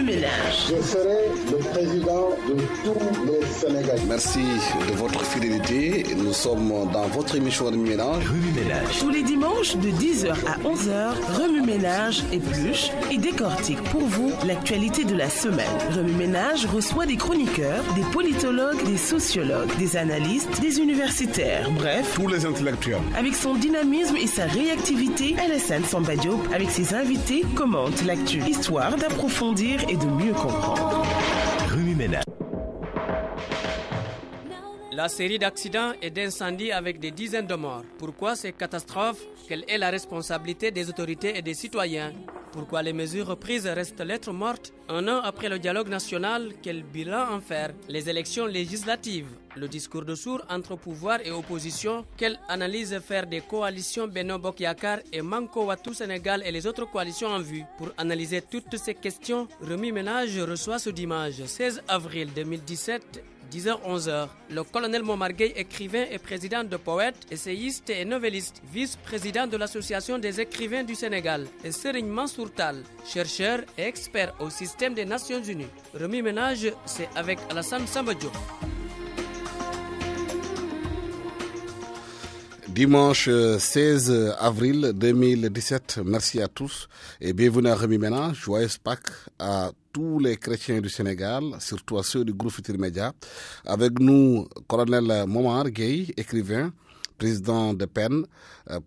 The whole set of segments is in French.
Remue-Ménage. Je serai le président de tous les Sénégalais. Merci de votre fidélité. Nous sommes dans votre émission Remue-Ménage. Remue-Ménage. Tous les dimanches de 10h à 11h, Remue-Ménage épluche et décortique pour vous l'actualité de la semaine. Remue-Ménage reçoit des chroniqueurs, des politologues, des sociologues, des analystes, des universitaires, bref, Tous les intellectuels. avec son dynamisme et sa réactivité, Alassane Samba Diop, avec ses invités, commente l'actu, histoire d'approfondir et de mieux comprendre. Remue-Ménage. La série d'accidents et d'incendies avec des dizaines de morts. Pourquoi ces catastrophes? Quelle est la responsabilité des autorités et des citoyens? Pourquoi les mesures prises restent lettres mortes? Un an après le dialogue national, quel bilan en faire? Les élections législatives, le discours de sourd entre pouvoir et opposition, quelle analyse faire des coalitions Benno Bokk Yakaar et Manko Wattu Sénégal et les autres coalitions en vue? Pour analyser toutes ces questions, Remue-Ménage reçoit ce dimanche 16 avril 2017, 10h-11h, le colonel Momar Gueye, écrivain et président de Poètes, essayiste et novelliste, vice-président de l'Association des écrivains du Sénégal, et Serigne Mansour Tall, chercheur et expert au système des Nations Unies. Remue-Ménage, c'est avec Alassane Samba Diop. Dimanche 16 avril 2017, merci à tous et bienvenue à Remue-Ménage. Joyeuse Pâques à tous les chrétiens du Sénégal, surtout à ceux du groupe Futurs Médias. Avec nous, colonel Momar Gueye, écrivain, président de PEN,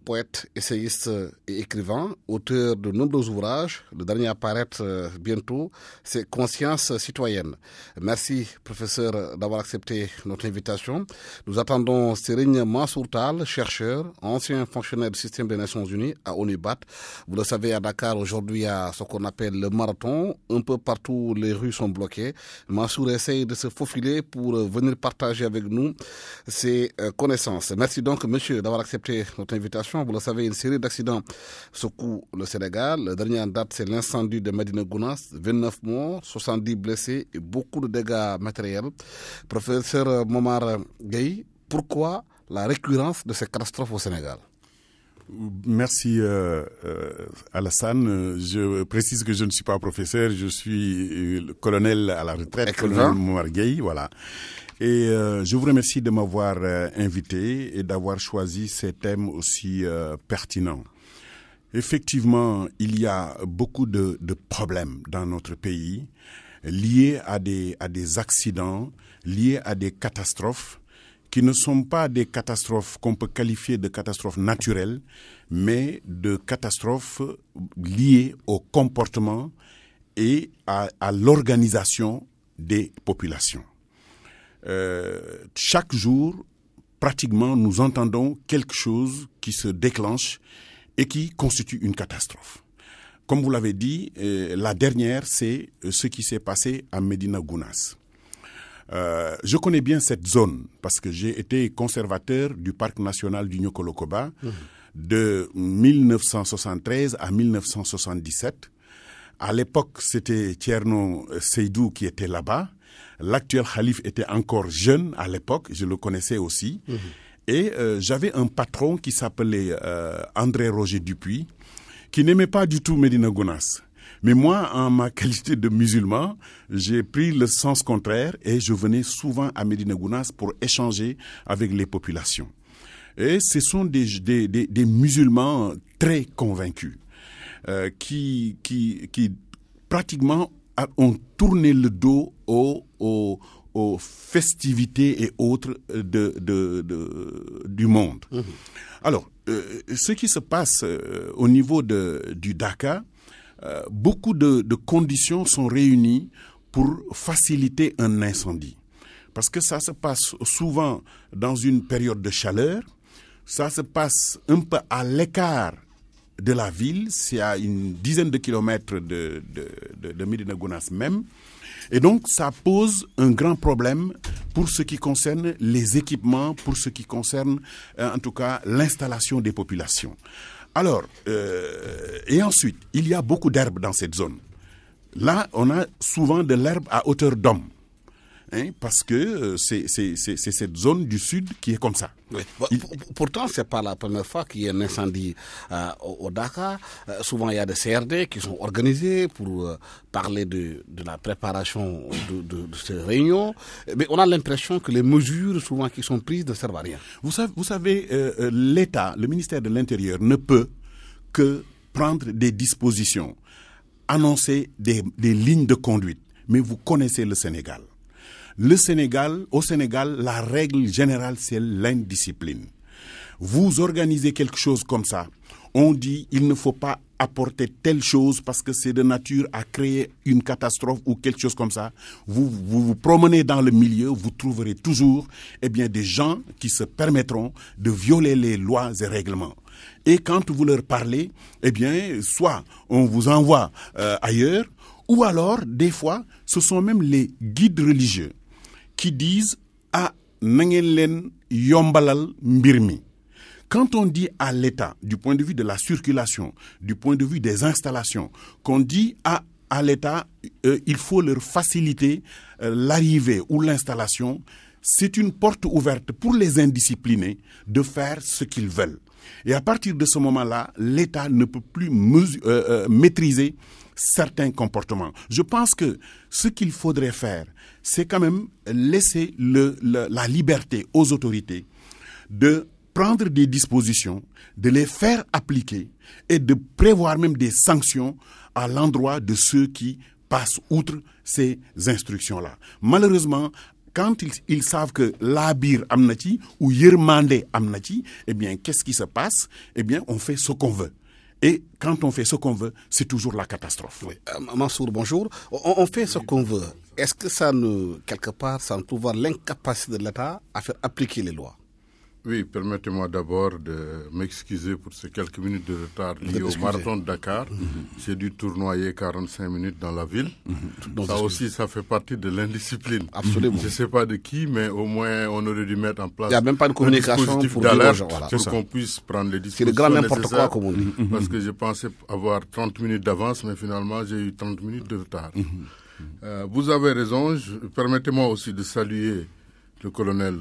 poète, essayiste et écrivain, auteur de nombreux ouvrages. Le dernier à paraître bientôt, c'est Conscience citoyenne. Merci, professeur, d'avoir accepté notre invitation. Nous attendons Serigne Mansour Tall, chercheur, ancien fonctionnaire du système des Nations Unies à ONU-BAT. Vous le savez, à Dakar, aujourd'hui, il y a ce qu'on appelle le marathon. Un peu partout, les rues sont bloquées. Mansour essaye de se faufiler pour venir partager avec nous ses connaissances. Merci donc, monsieur, d'avoir accepté notre invitation. Vous le savez, une série d'accidents secouent le Sénégal. Le dernier en date, c'est l'incendie de Médina Gounass. 29 morts, 70 blessés et beaucoup de dégâts matériels. Professeur Momar Gueye, pourquoi la récurrence de ces catastrophes au Sénégal? Merci Alassane. Je précise que je ne suis pas professeur, je suis le colonel à la retraite, colonel Momar Gueye, voilà. Et je vous remercie de m'avoir invité et d'avoir choisi ces thèmes aussi pertinents. Effectivement, il y a beaucoup de problèmes dans notre pays liés à des accidents, liés à des catastrophes qui ne sont pas des catastrophes qu'on peut qualifier de catastrophes naturelles, mais de catastrophes liées au comportement et à l'organisation des populations. Chaque jour, pratiquement, nous entendons quelque chose qui se déclenche et qui constitue une catastrophe. Comme vous l'avez dit, la dernière, c'est ce qui s'est passé à Médina Gounass. Je connais bien cette zone parce que j'ai été conservateur du parc national du Niokolo-Koba de 1973 à 1977. À l'époque, c'était Thierno Seydou qui était là-bas. L'actuel calife était encore jeune à l'époque, je le connaissais aussi. Et j'avais un patron qui s'appelait André Roger Dupuis, qui n'aimait pas du tout Médina Gounass. Mais moi, en ma qualité de musulman, j'ai pris le sens contraire et je venais souvent à Médina Gounass pour échanger avec les populations. Et ce sont des musulmans très convaincus qui pratiquement ont tourné le dos aux festivités et autres du monde. Alors, ce qui se passe au niveau du Dakar, beaucoup de conditions sont réunies pour faciliter un incendie. Parce que ça se passe souvent dans une période de chaleur, ça se passe un peu à l'écart de la ville, c'est à une dizaine de kilomètres de Médina Gounass même. Et donc, ça pose un grand problème pour ce qui concerne les équipements, pour ce qui concerne, en tout cas, l'installation des populations. Alors, et ensuite, il y a beaucoup d'herbes dans cette zone. Là, on a souvent de l'herbe à hauteur d'homme. parce que c'est cette zone du sud qui est comme ça. Oui. Pourtant, c'est pas la première fois qu'il y a un incendie au Dakar. Souvent, il y a des CRD qui sont organisés pour parler de la préparation de ces réunions. Mais on a l'impression que les mesures souvent qui sont prises ne servent à rien. Vous savez, l'État, le ministère de l'Intérieur ne peut que prendre des dispositions, annoncer des lignes de conduite. Mais vous connaissez le Sénégal. Au Sénégal, la règle générale, c'est l'indiscipline. Vous organisez quelque chose comme ça, on dit il ne faut pas apporter telle chose parce que c'est de nature à créer une catastrophe ou quelque chose comme ça. Vous promenez dans le milieu, vous trouverez toujours des gens qui se permettront de violer les lois et règlements. Et quand vous leur parlez, soit on vous envoie ailleurs, ou alors, des fois, ce sont même les guides religieux qui disent « Ah, nangen len yombalal mbirmi ». Quand on dit à l'État, du point de vue de la circulation, du point de vue des installations, qu'on dit à l'État, il faut leur faciliter l'arrivée ou l'installation, c'est une porte ouverte pour les indisciplinés de faire ce qu'ils veulent. Et à partir de ce moment-là, l'État ne peut plus maîtriser certains comportements. Je pense que ce qu'il faudrait faire, c'est quand même laisser la liberté aux autorités de prendre des dispositions, de les faire appliquer et de prévoir même des sanctions à l'endroit de ceux qui passent outre ces instructions-là. Malheureusement, quand ils savent que l'abir amnati ou yirmande amnati, qu'est-ce qui se passe? On fait ce qu'on veut. Et quand on fait ce qu'on veut, c'est toujours la catastrophe. Oui. Mansour, bonjour. On fait ce qu'on veut. Est-ce que quelque part, ça ne peut voir l'incapacité de l'État à faire appliquer les lois? Oui, permettez-moi d'abord de m'excuser pour ces quelques minutes de retard liés au marathon de Dakar. J'ai dû tournoyer 45 minutes dans la ville. Ça aussi, ça fait partie de l'indiscipline. Absolument. Je ne sais pas de qui, mais au moins, on aurait dû mettre en place Il n'y a même pas de communication pour qu'on puisse prendre les dispositions. C'est le grand n'importe quoi, comme on dit. Parce que je pensais avoir 30 minutes d'avance, mais finalement, j'ai eu 30 minutes de retard. Vous avez raison. Permettez-moi aussi de saluer le colonel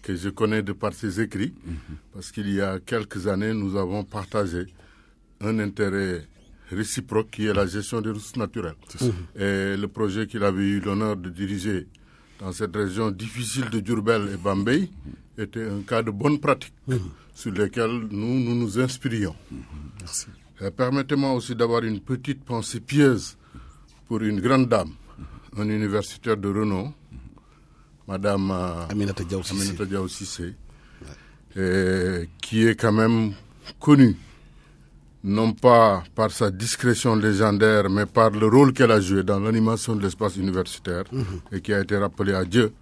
que je connais de par ses écrits, parce qu'il y a quelques années, nous avons partagé un intérêt réciproque qui est la gestion des ressources naturelles. Et le projet qu'il avait eu l'honneur de diriger dans cette région difficile de Diourbel et Bambey était un cas de bonne pratique sur lesquels nous nous inspirions. Merci. Permettez-moi aussi d'avoir une petite pensée pieuse pour une grande dame, un universitaire de renom, Madame Aminata Diaw Cissé, qui est quand même connue, non pas par sa discrétion légendaire, mais par le rôle qu'elle a joué dans l'animation de l'espace universitaire et qui a été rappelée à Dieu.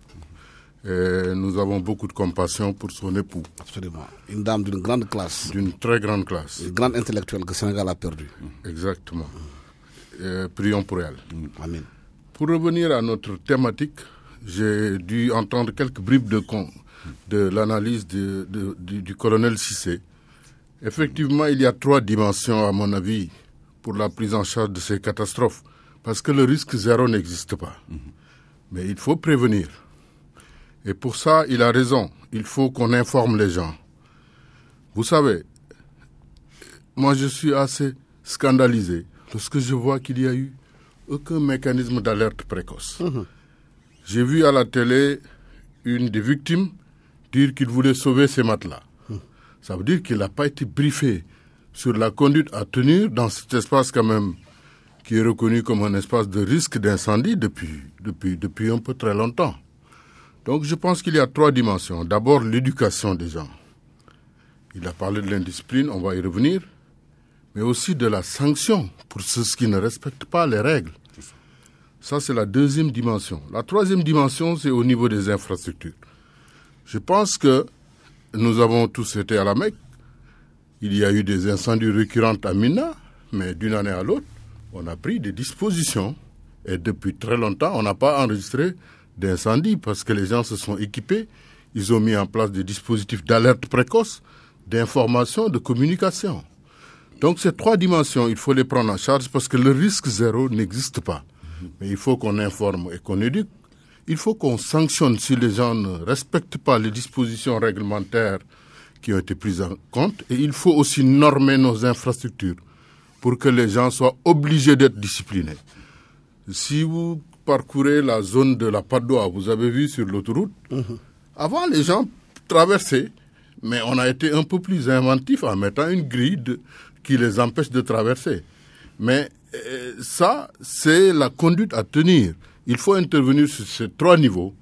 Et nous avons beaucoup de compassion pour son époux. Absolument. Une dame d'une grande classe. D'une très grande classe. Une grande intellectuelle que le Sénégal a perdue. Exactement. Prions pour elle. Amen. Pour revenir à notre thématique, j'ai dû entendre quelques bribes de l'analyse du colonel Cissé. Effectivement, il y a 3 dimensions, à mon avis, pour la prise en charge de ces catastrophes. Parce que le risque zéro n'existe pas. Mais il faut prévenir. Et pour ça, il a raison. Il faut qu'on informe les gens. Vous savez, moi je suis assez scandalisé lorsque je vois qu'il n'y a eu aucun mécanisme d'alerte précoce. J'ai vu à la télé une des victimes dire qu'il voulait sauver ses matelas. Ça veut dire qu'il n'a pas été briefé sur la conduite à tenir dans cet espace quand même qui est reconnu comme un espace de risque d'incendie depuis un peu très longtemps. Donc je pense qu'il y a 3 dimensions. D'abord l'éducation des gens. Il a parlé de l'indiscipline, on va y revenir, mais aussi de la sanction pour ceux qui ne respectent pas les règles. Ça, c'est la 2e dimension. La 3e dimension, c'est au niveau des infrastructures. Je pense que nous avons tous été à la Mecque. Il y a eu des incendies récurrents à Mina, mais d'une année à l'autre, on a pris des dispositions. Et depuis très longtemps, on n'a pas enregistré d'incendie parce que les gens se sont équipés. Ils ont mis en place des dispositifs d'alerte précoce, d'information, de communication. Donc ces 3 dimensions, il faut les prendre en charge parce que le risque zéro n'existe pas. Mais il faut qu'on informe et qu'on éduque. il faut qu'on sanctionne si les gens ne respectent pas les dispositions réglementaires qui ont été prises en compte. Et il faut aussi normer nos infrastructures pour que les gens soient obligés d'être disciplinés. Si vous parcourez la zone de la Patte d'Oie, vous avez vu sur l'autoroute, avant les gens traversaient, mais on a été un peu plus inventif en mettant une grille qui les empêche de traverser. Mais ça, c'est la conduite à tenir. Il faut intervenir sur ces 3 niveaux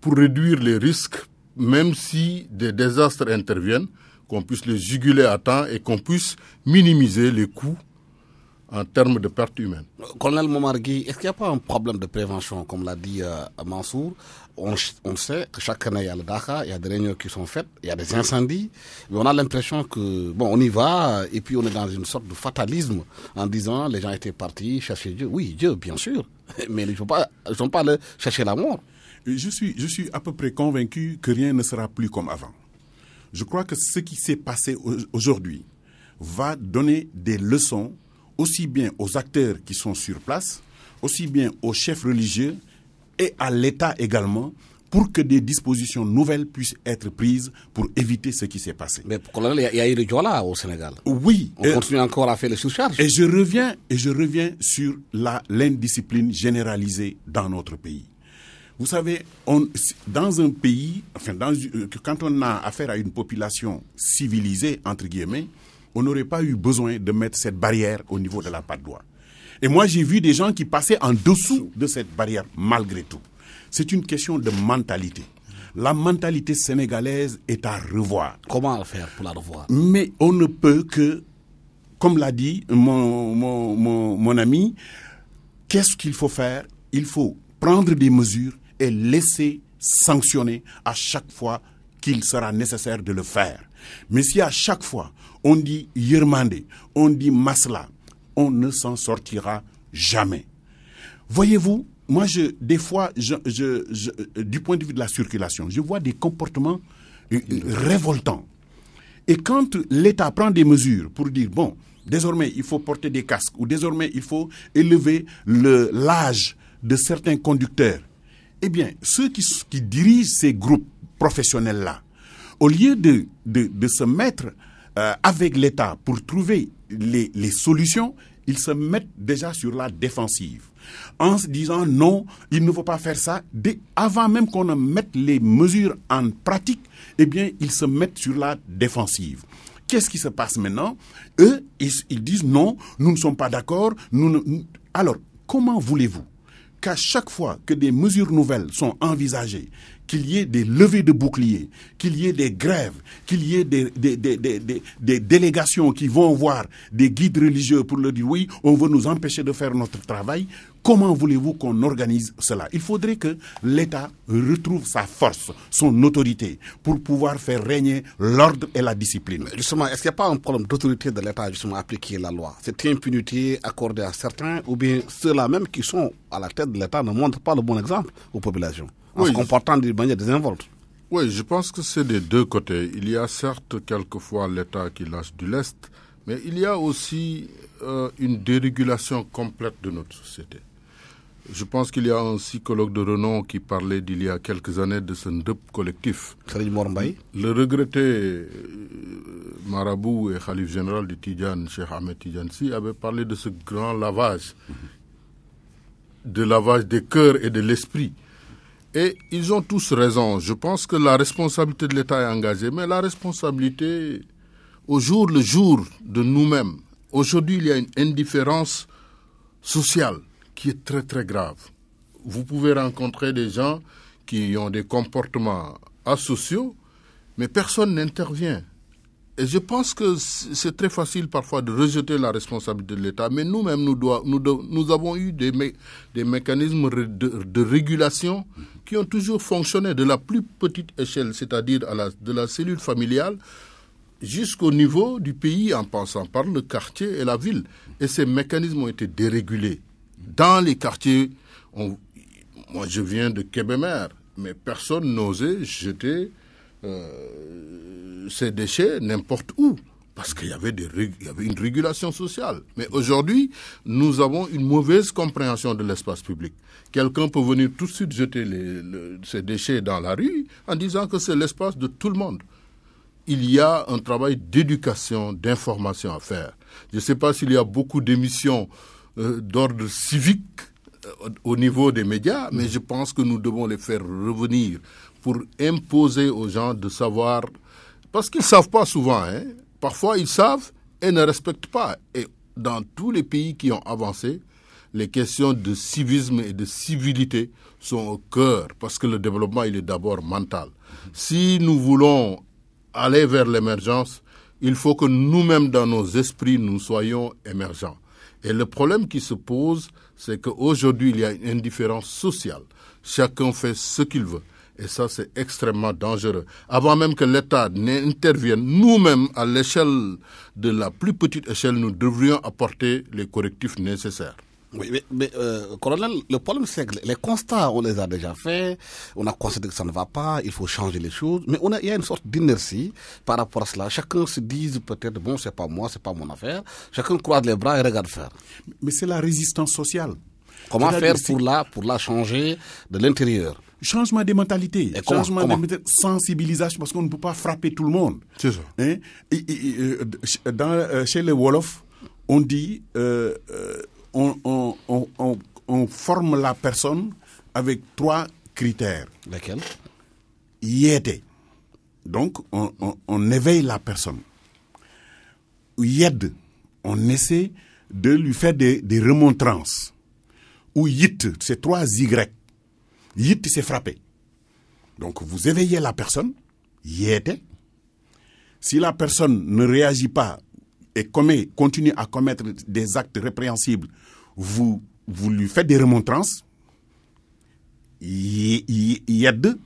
pour réduire les risques, même si des désastres interviennent, qu'on puisse les juguler à temps et qu'on puisse minimiser les coûts en termes de pertes humaines. Colonel Momargui, est-ce qu'il n'y a pas un problème de prévention, comme l'a dit Mansour? On sait que chaque année, il y a le Dakar, il y a des réunions qui sont faites, il y a des incendies, mais on a l'impression que, on y va, et puis on est dans une sorte de fatalisme, en disant, les gens étaient partis chercher Dieu. Oui, Dieu, bien sûr, mais ils ne sont pas allés chercher la mort. Je suis à peu près convaincu que rien ne sera plus comme avant. Je crois que ce qui s'est passé aujourd'hui va donner des leçons aussi bien aux acteurs qui sont sur place, aussi bien aux chefs religieux et à l'État également, pour que des dispositions nouvelles puissent être prises pour éviter ce qui s'est passé. Mais colonel, il y a eu le Diola au Sénégal. Oui. On continue encore à faire les surcharges. Et je reviens sur l'indiscipline généralisée dans notre pays. Vous savez, dans un pays, quand on a affaire à une population civilisée, entre guillemets, on n'aurait pas eu besoin de mettre cette barrière au niveau de la Patte d'Oie. Et moi, j'ai vu des gens qui passaient en dessous de cette barrière, malgré tout. C'est une question de mentalité. La mentalité sénégalaise est à revoir. Comment faire pour la revoir? Mais on ne peut que, comme l'a dit mon ami, qu'est-ce qu'il faut faire? Il faut prendre des mesures et laisser sanctionner à chaque fois qu'il sera nécessaire de le faire. Mais si à chaque fois on dit Yermande, on dit Masla, on ne s'en sortira jamais. Voyez-vous, moi des fois, du point de vue de la circulation, je vois des comportements révoltants. Et quand l'État prend des mesures pour dire, bon, désormais il faut porter des casques, ou désormais il faut élever l'âge de certains conducteurs, eh bien, ceux qui dirigent ces groupes professionnels-là, au lieu de se mettre avec l'État pour trouver les solutions, ils se mettent déjà sur la défensive. En se disant non, il ne faut pas faire ça. Avant même qu'on ne mette les mesures en pratique, eh bien, ils se mettent sur la défensive. Qu'est-ce qui se passe maintenant? Eux, ils disent non, nous ne sommes pas d'accord. Alors, comment voulez-vous qu'à chaque fois que des mesures nouvelles sont envisagées, qu'il y ait des levées de boucliers, qu'il y ait des grèves, qu'il y ait des délégations qui vont voir des guides religieux pour leur dire oui, on veut nous empêcher de faire notre travail, comment voulez-vous qu'on organise cela? Il faudrait que l'État retrouve sa force, son autorité, pour pouvoir faire régner l'ordre et la discipline. Mais justement, est-ce qu'il n'y a pas un problème d'autorité de l'État justement à appliquer la loi? Cette impunité accordée à certains, ou bien ceux-là même qui sont à la tête de l'État ne montrent pas le bon exemple aux populations, en se comportant d'une manière désinvolte? Oui, je pense que c'est des deux côtés. Il y a certes quelquefois l'État qui lâche du lest, mais il y a aussi une dérégulation complète de notre société. Je pense qu'il y a un psychologue de renom qui parlait d'il y a quelques années de ce ndeup collectif. Le regretté marabout et khalife général du Tidjane, Cheikh Ahmed Tidjane Sy, avait parlé de ce grand lavage, de lavage des cœurs et de l'esprit. Et ils ont tous raison. Je pense que la responsabilité de l'État est engagée, mais la responsabilité au jour le jour de nous-mêmes. Aujourd'hui, il y a une indifférence sociale qui est très très grave. Vous pouvez rencontrer des gens qui ont des comportements asociaux, mais personne n'intervient. Et je pense que c'est très facile parfois de rejeter la responsabilité de l'État, mais nous-mêmes, nous avons eu des mécanismes de régulation qui ont toujours fonctionné de la plus petite échelle, c'est-à-dire de la cellule familiale, jusqu'au niveau du pays en passant par le quartier et la ville. Et ces mécanismes ont été dérégulés. Dans les quartiers, moi je viens de Kébémer, mais personne n'osait jeter ces déchets n'importe où. parce qu'il y avait une régulation sociale. Mais aujourd'hui, nous avons une mauvaise compréhension de l'espace public. Quelqu'un peut venir tout de suite jeter ses déchets dans la rue en disant que c'est l'espace de tout le monde. Il y a un travail d'éducation, d'information à faire. Je ne sais pas s'il y a beaucoup d'émissions d'ordre civique au niveau des médias, mais je pense que nous devons les faire revenir pour imposer aux gens de savoir, parce qu'ils ne savent pas souvent, parfois ils savent et ne respectent pas. Et dans tous les pays qui ont avancé, les questions de civisme et de civilité sont au cœur, parce que le développement, il est d'abord mental. Si nous voulons aller vers l'émergence, il faut que nous-mêmes, dans nos esprits, nous soyons émergents. Et le problème qui se pose, c'est qu'aujourd'hui, il y a une indifférence sociale. Chacun fait ce qu'il veut. Et ça, c'est extrêmement dangereux. Avant même que l'État n'intervienne, nous-mêmes, à l'échelle de la plus petite échelle, nous devrions apporter les correctifs nécessaires. Oui, mais colonel, le problème c'est que les constats, on les a déjà faits, on a constaté que ça ne va pas, il faut changer les choses, mais il y a une sorte d'inertie par rapport à cela. Chacun se dit peut-être, bon, c'est pas moi, c'est pas mon affaire. Chacun croise les bras et regarde faire. Mais c'est la résistance sociale. Comment faire pour la changer de l'intérieur? Changement des mentalités, changement des mentalités, sensibilisation, parce qu'on ne peut pas frapper tout le monde. C'est ça. Chez les Wolofs, on dit... On forme la personne avec 3 critères. Lesquels? Yété. Donc, on éveille la personne. Yed. On essaie de lui faire des remontrances. Ou yit, c'est 3 Y. Yit, c'est frapper. Donc, vous éveillez la personne. Yété. Si la personne ne réagit pas et continue à commettre des actes répréhensibles, vous lui faites des remontrances, yed,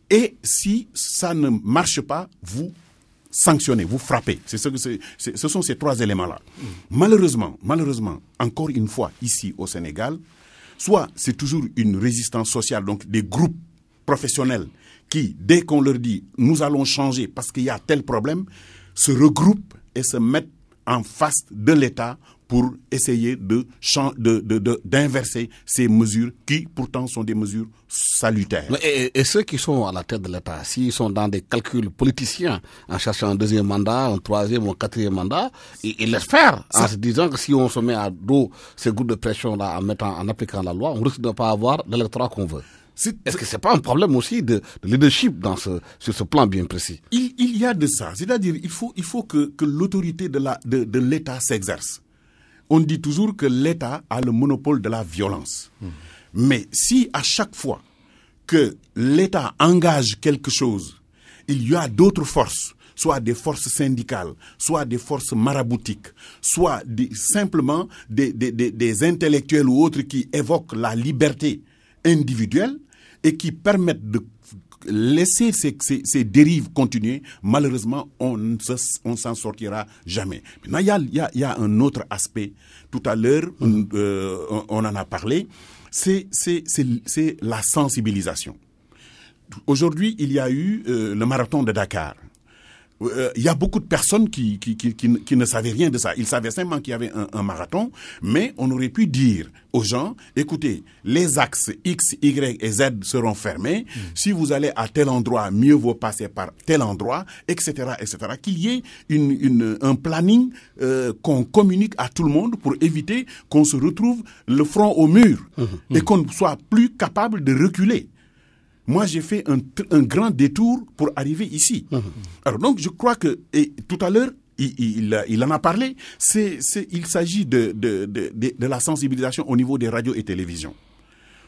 et si ça ne marche pas, vous sanctionnez, vous frappez. Ce sont ces 3 éléments-là. Malheureusement, encore une fois, ici au Sénégal, soit c'est toujours une résistance sociale, donc des groupes professionnels qui, dès qu'on leur dit « nous allons changer parce qu'il y a tel problème », se regroupent et se mettent en face de l'État pour essayer d'inverser ces mesures qui, pourtant, sont des mesures salutaires. Et ceux qui sont à la tête de l'État, s'ils sont dans des calculs politiciens, en cherchant un 2e mandat, un 3e ou un 4e mandat, ils laissent faire, en se disant que si on se met à dos ces groupes de pression-là en appliquant la loi, on risque de ne pas avoir l'électorat qu'on veut. Est-ce que c'est pas un problème aussi de leadership sur ce plan bien précis? Il y a de ça. C'est-à-dire, il faut que l'autorité de l'État s'exerce. On dit toujours que l'État a le monopole de la violence. Mais si à chaque fois que l'État engage quelque chose, il y a d'autres forces, soit des forces syndicales, soit des forces maraboutiques, soit simplement des intellectuels ou autres qui évoquent la liberté individuelle et qui permettent de laisser ces dérives continuer, malheureusement, on ne s'en sortira jamais. Maintenant, il y a un autre aspect. Tout à l'heure, on en a parlé. C'est la sensibilisation. Aujourd'hui, il y a eu le marathon de Dakar. Il y a beaucoup de personnes qui ne savaient rien de ça. Ils savaient simplement qu'il y avait un marathon, mais on aurait pu dire aux gens, écoutez, les axes X, Y et Z seront fermés. Si vous allez à tel endroit, mieux vaut passer par tel endroit, etc., etc. Qu'il y ait un planning qu'on communique à tout le monde pour éviter qu'on se retrouve le front au mur et qu'on ne soit plus capable de reculer. Moi, j'ai fait un grand détour pour arriver ici. Alors donc, je crois que, et tout à l'heure, il en a parlé, il s'agit de la sensibilisation au niveau des radios et télévisions.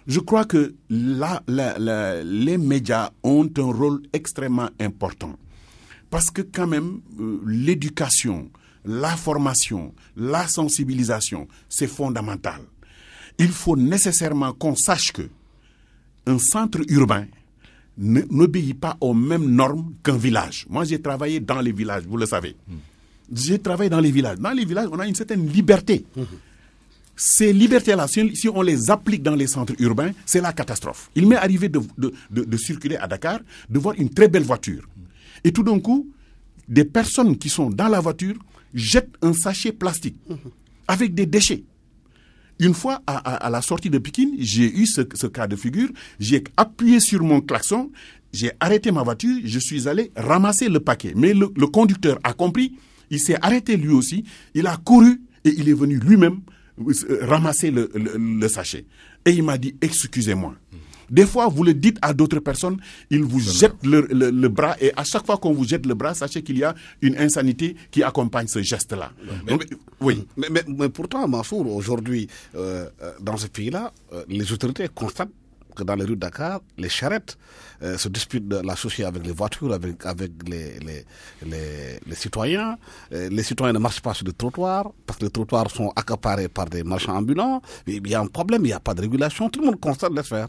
Je crois que les médias ont un rôle extrêmement important. Parce que quand même, l'éducation, la formation, la sensibilisation, c'est fondamental. Il faut nécessairement qu'on sache que un centre urbain n'obéit pas aux mêmes normes qu'un village. Moi, j'ai travaillé dans les villages, vous le savez. J'ai travaillé dans les villages. Dans les villages, on a une certaine liberté. Ces libertés-là, si on les applique dans les centres urbains, c'est la catastrophe. Il m'est arrivé de circuler à Dakar, de voir une très belle voiture. Et tout d'un coup, des personnes qui sont dans la voiture jettent un sachet plastique avec des déchets. Une fois, à la sortie de Pikine, j'ai eu ce cas de figure. J'ai appuyé sur mon klaxon, j'ai arrêté ma voiture, je suis allé ramasser le paquet. Mais le conducteur a compris, il s'est arrêté lui aussi, il a couru et il est venu lui-même ramasser le sachet. Et il m'a dit, excusez-moi. Des fois, vous le dites à d'autres personnes, ils vous jettent le bras, et à chaque fois qu'on vous jette le bras, sachez qu'il y a une insanité qui accompagne ce geste-là. Mais pourtant, Mansour, aujourd'hui, dans ce pays-là, les autorités constatent que dans les rues de Dakar, les charrettes se disputent de l'associer avec les voitures, avec les citoyens. Les citoyens ne marchent pas sur les trottoirs, parce que les trottoirs sont accaparés par des marchands ambulants. Il y a un problème, il n'y a pas de régulation. Tout le monde constate les faire.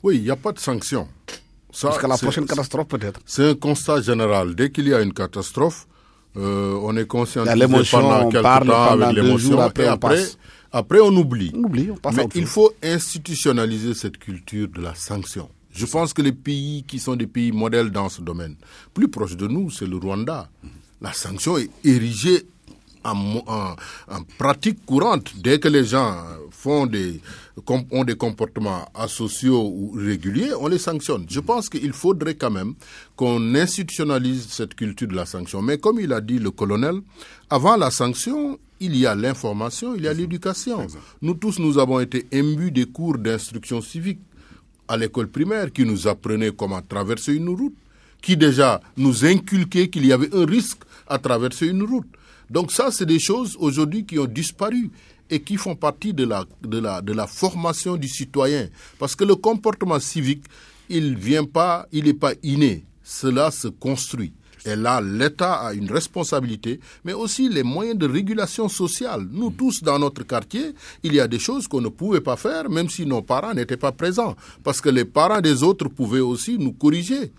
Oui, il n'y a pas de sanction. Jusqu'à la prochaine catastrophe, peut-être. C'est un constat général. Dès qu'il y a une catastrophe, on est conscientisé pendant quelques temps avec l'émotion, et après on oublie. On passe. Mais il faut institutionnaliser cette culture de la sanction. Je pense que les pays qui sont des pays modèles dans ce domaine, plus proche de nous, c'est le Rwanda. La sanction est érigée en pratique courante. Dès que les gens ont des comportements asociaux ou réguliers, on les sanctionne. Je pense qu'il faudrait quand même qu'on institutionnalise cette culture de la sanction. Mais comme il a dit le colonel, avant la sanction, il y a l'information, il y a l'éducation. Nous tous, nous avons été imbus des cours d'instruction civique à l'école primaire qui nous apprenaient comment traverser une route, qui déjà nous inculquaient qu'il y avait un risque à traverser une route. Donc ça, c'est des choses aujourd'hui qui ont disparu et qui font partie de la formation du citoyen. Parce que le comportement civique, il n'est pas inné. Cela se construit. Et là, l'État a une responsabilité, mais aussi les moyens de régulation sociale. Nous tous, dans notre quartier, il y a des choses qu'on ne pouvait pas faire, même si nos parents n'étaient pas présents. Parce que les parents des autres pouvaient aussi nous corriger.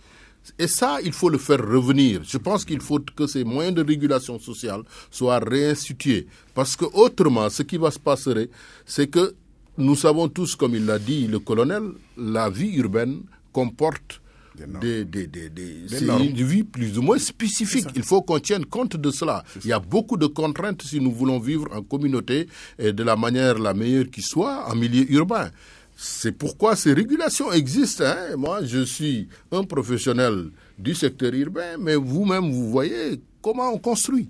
Et ça, il faut le faire revenir. Je pense qu'il faut que ces moyens de régulation sociale soient réinstitués. Parce que autrement, ce qui va se passer, c'est que nous savons tous, comme il l'a dit le colonel, la vie urbaine comporte une vie plus ou moins spécifique. Il faut qu'on tienne compte de cela. Il y a beaucoup de contraintes si nous voulons vivre en communauté et de la manière la meilleure qui soit en milieu urbain. C'est pourquoi ces régulations existent. Moi, je suis un professionnel du secteur urbain, mais vous-même, vous voyez comment on construit.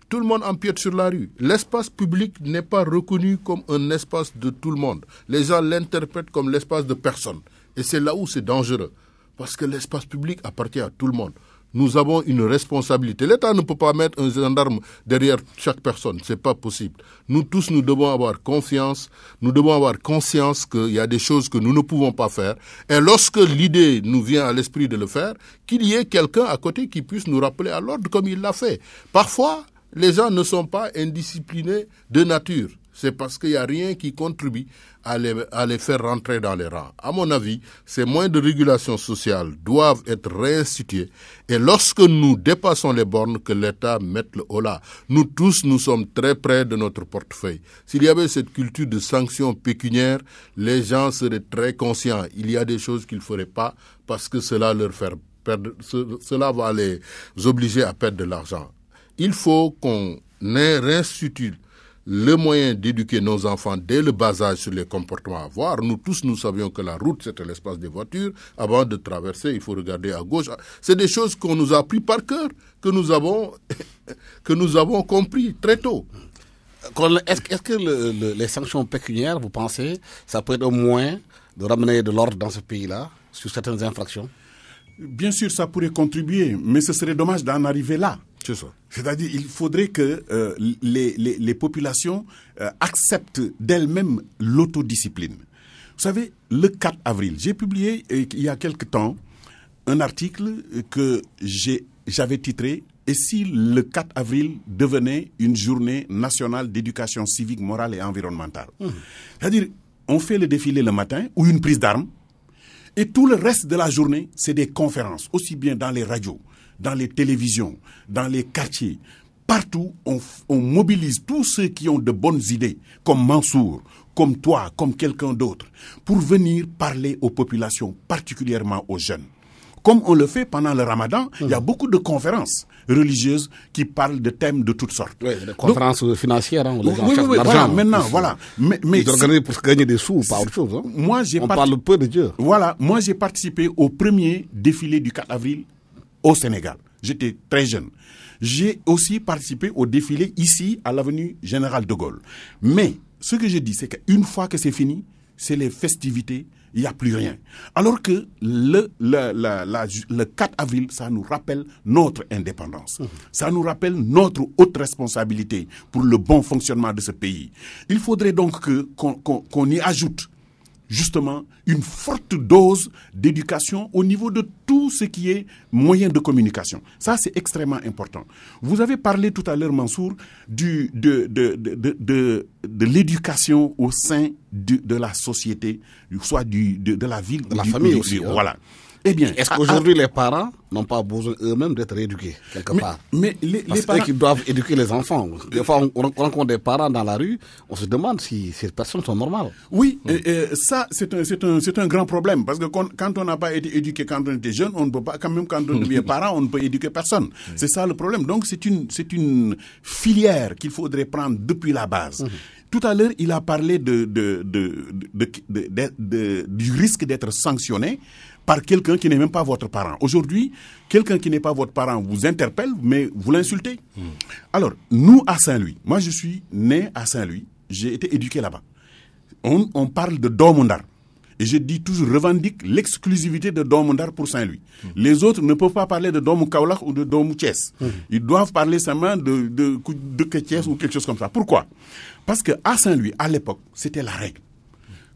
Tout le monde empiète sur la rue. L'espace public n'est pas reconnu comme un espace de tout le monde. Les gens l'interprètent comme l'espace de personne. Et c'est là où c'est dangereux. Parce que l'espace public appartient à tout le monde. Nous avons une responsabilité. L'État ne peut pas mettre un gendarme derrière chaque personne. C'est pas possible. Nous tous, nous devons avoir confiance. Nous devons avoir conscience qu'il y a des choses que nous ne pouvons pas faire. Et lorsque l'idée nous vient à l'esprit de le faire, qu'il y ait quelqu'un à côté qui puisse nous rappeler à l'ordre comme il l'a fait. Parfois, les gens ne sont pas indisciplinés de nature. C'est parce qu'il n'y a rien qui contribue à les faire rentrer dans les rangs. À mon avis, ces moyens de régulation sociale doivent être réinstitués. Et lorsque nous dépassons les bornes, que l'État mette le holà. Nous tous, nous sommes très près de notre portefeuille. S'il y avait cette culture de sanctions pécuniaires, les gens seraient très conscients. Il y a des choses qu'ils ne feraient pas parce que cela va les obliger à perdre de l'argent. Il faut qu'on réinstitue le moyen d'éduquer nos enfants dès le bas âge sur les comportements à avoir. Nous tous, nous savions que la route, c'était l'espace des voitures. Avant de traverser, il faut regarder à gauche. C'est des choses qu'on nous a appris par cœur, que nous avons compris très tôt. Est-ce que les sanctions pécuniaires, vous pensez, ça peut être au moins de ramener de l'ordre dans ce pays-là, sur certaines infractions? Bien sûr, ça pourrait contribuer, mais ce serait dommage d'en arriver là. C'est ça. C'est-à-dire il faudrait que les populations acceptent d'elles-mêmes l'autodiscipline. Vous savez, le 4 avril, j'ai publié il y a quelque temps un article que j'avais titré « Et si le 4 avril devenait une journée nationale d'éducation civique, morale et environnementale ?» C'est-à-dire, on fait le défilé le matin ou une prise d'armes et tout le reste de la journée, c'est des conférences, aussi bien dans les radios, dans les télévisions, dans les quartiers. Partout, on mobilise tous ceux qui ont de bonnes idées, comme Mansour, comme toi, comme quelqu'un d'autre, pour venir parler aux populations, particulièrement aux jeunes. comme on le fait pendant le Ramadan, il y a beaucoup de conférences religieuses qui parlent de thèmes de toutes sortes. Oui, des conférences financières, où les gens cherchent oui, l'argent. voilà, maintenant, voilà. Mais ils organisent pour gagner des sous, pas autre chose. Hein. On parle peu de Dieu. Voilà, moi j'ai participé au premier défilé du 4 avril au Sénégal. J'étais très jeune. J'ai aussi participé au défilé ici, à l'avenue Général de Gaulle. Mais ce que je dis, c'est qu'une fois que c'est fini, c'est les festivités, il n'y a plus rien. Alors que le 4 avril, ça nous rappelle notre indépendance. Ça nous rappelle notre haute responsabilité pour le bon fonctionnement de ce pays. Il faudrait donc qu'on y ajoute justement une forte dose d'éducation au niveau de tout ce qui est moyen de communication. Ça, c'est extrêmement important. Vous avez parlé tout à l'heure, Mansour, de l'éducation au sein de la société, soit de la ville. De la famille aussi. Voilà. Eh bien, est-ce qu'aujourd'hui les parents n'ont pas besoin eux-mêmes d'être éduqués quelque part? Mais les parents qui doivent éduquer les enfants. Des fois, on rencontre des parents dans la rue, on se demande si ces personnes sont normales. Oui, ça c'est un grand problème parce que quand on n'a pas été éduqué quand on était jeune, on ne peut pas, quand même quand on devient parent, on ne peut éduquer personne. C'est ça le problème. Donc c'est une filière qu'il faudrait prendre depuis la base. Tout à l'heure, il a parlé du risque d'être sanctionné par quelqu'un qui n'est même pas votre parent. Aujourd'hui, quelqu'un qui n'est pas votre parent vous interpelle, mais vous l'insultez. Alors, nous, à Saint-Louis, moi je suis né à Saint-Louis, j'ai été éduqué là-bas. On parle de Domundar. Et je dis toujours, revendique l'exclusivité de Domundar pour Saint-Louis. Les autres ne peuvent pas parler de Domou Kaolack ou de Domou Thiès. Ils doivent parler seulement de Thiès ou quelque chose comme ça. Pourquoi? Parce qu'à Saint-Louis, à l'époque, c'était la règle.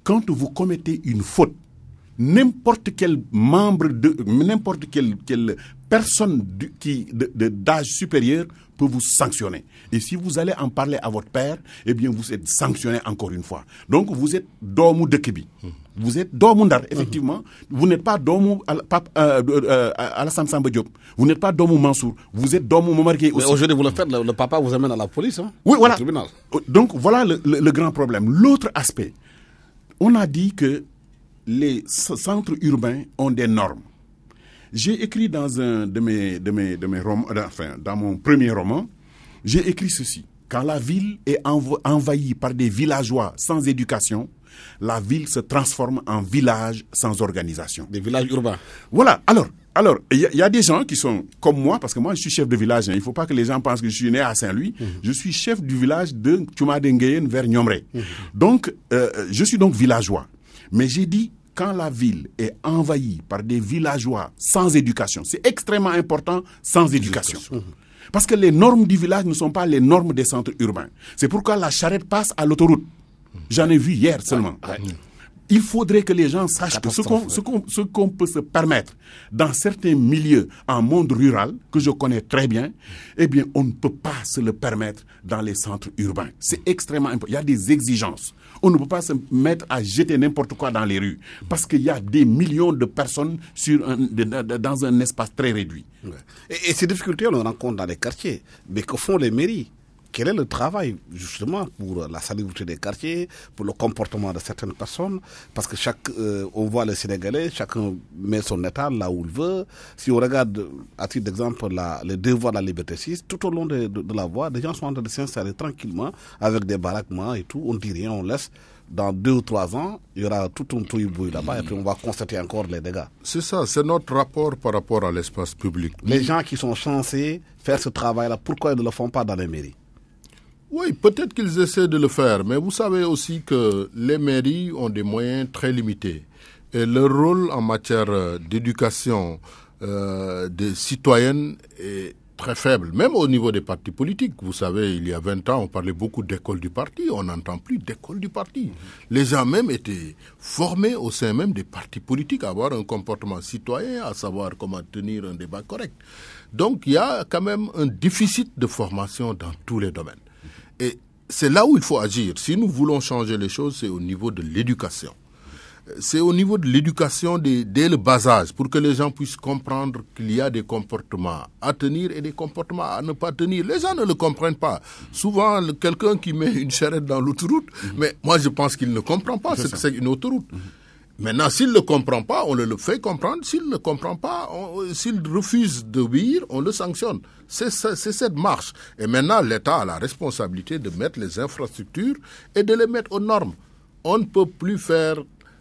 Quand vous commettez une faute, n'importe quel membre n'importe quelle personne d'âge supérieur peut vous sanctionner. Et si vous allez en parler à votre père, eh bien vous êtes sanctionné encore une fois. Donc vous êtes Domou Dekebi. Vous êtes Domou Ndar, effectivement. Vous n'êtes pas Domou Alassane Samba Diop. Vous n'êtes pas Domou Mansour. Vous êtes Domou Momar Gueye aussi. Mais aujourd'hui, vous le faites, le papa vous amène à la police, hein, oui, voilà. Au tribunal. Donc voilà le grand problème. L'autre aspect, on a dit que les centres urbains ont des normes. J'ai écrit dans un de mes romans, enfin, dans mon premier roman, j'ai écrit ceci. Quand la ville est envahie par des villageois sans éducation, la ville se transforme en village sans organisation. Des villages urbains. Voilà. Alors, il y a des gens qui sont comme moi, parce que moi je suis chef de village. Il ne faut pas que les gens pensent que je suis né à Saint-Louis. Je suis chef du village de Tchoumadengueyen vers Niomré. Donc, je suis donc villageois. Mais j'ai dit, quand la ville est envahie par des villageois sans éducation, c'est extrêmement important, sans éducation. Parce que les normes du village ne sont pas les normes des centres urbains. C'est pourquoi la charrette passe à l'autoroute. J'en ai vu hier seulement. Il faudrait que les gens sachent que ce qu'on peut se permettre dans certains milieux en monde rural, que je connais très bien, eh bien, on ne peut pas se le permettre dans les centres urbains. C'est extrêmement important. Il y a des exigences. On ne peut pas se mettre à jeter n'importe quoi dans les rues parce qu'il y a des millions de personnes dans un espace très réduit. Et ces difficultés, on les rencontre dans les quartiers. Mais que font les mairies? Quel est le travail, justement, pour la salubrité des quartiers, pour le comportement de certaines personnes? Parce que on voit les Sénégalais, chacun met son état là où il veut. Si on regarde, à titre d'exemple, les deux voies de la Liberté 6, tout au long de la voie, des gens sont en train de s'installer tranquillement, avec des baraquements et tout. On ne dit rien, on laisse. Dans 2 ou 3 ans, il y aura tout un touille-bouille là-bas et puis on va constater encore les dégâts. C'est ça, c'est notre rapport par rapport à l'espace public. Les gens qui sont censés faire ce travail-là, pourquoi ils ne le font pas dans les mairies? Oui, peut-être qu'ils essaient de le faire, mais vous savez aussi que les mairies ont des moyens très limités. Et leur rôle en matière d'éducation des citoyennes est très faible, même au niveau des partis politiques. Vous savez, il y a 20 ans, on parlait beaucoup d'école du parti, on n'entend plus d'école du parti. Les gens même étaient formés au sein même des partis politiques à avoir un comportement citoyen, à savoir comment tenir un débat correct. Donc il y a quand même un déficit de formation dans tous les domaines. Et c'est là où il faut agir. Si nous voulons changer les choses, c'est au niveau de l'éducation. C'est au niveau de l'éducation dès le bas âge, pour que les gens puissent comprendre qu'il y a des comportements à tenir et des comportements à ne pas tenir. Les gens ne le comprennent pas. Souvent, quelqu'un qui met une charrette dans l'autoroute, mais moi je pense qu'il ne comprend pas ce que c'est une autoroute. Maintenant, s'il ne le comprend pas, on le fait comprendre. S'il ne comprend pas, s'il refuse d'obéir, on le sanctionne. C'est cette marche. Et maintenant, l'État a la responsabilité de mettre les infrastructures et de les mettre aux normes. On ne peut plus faire,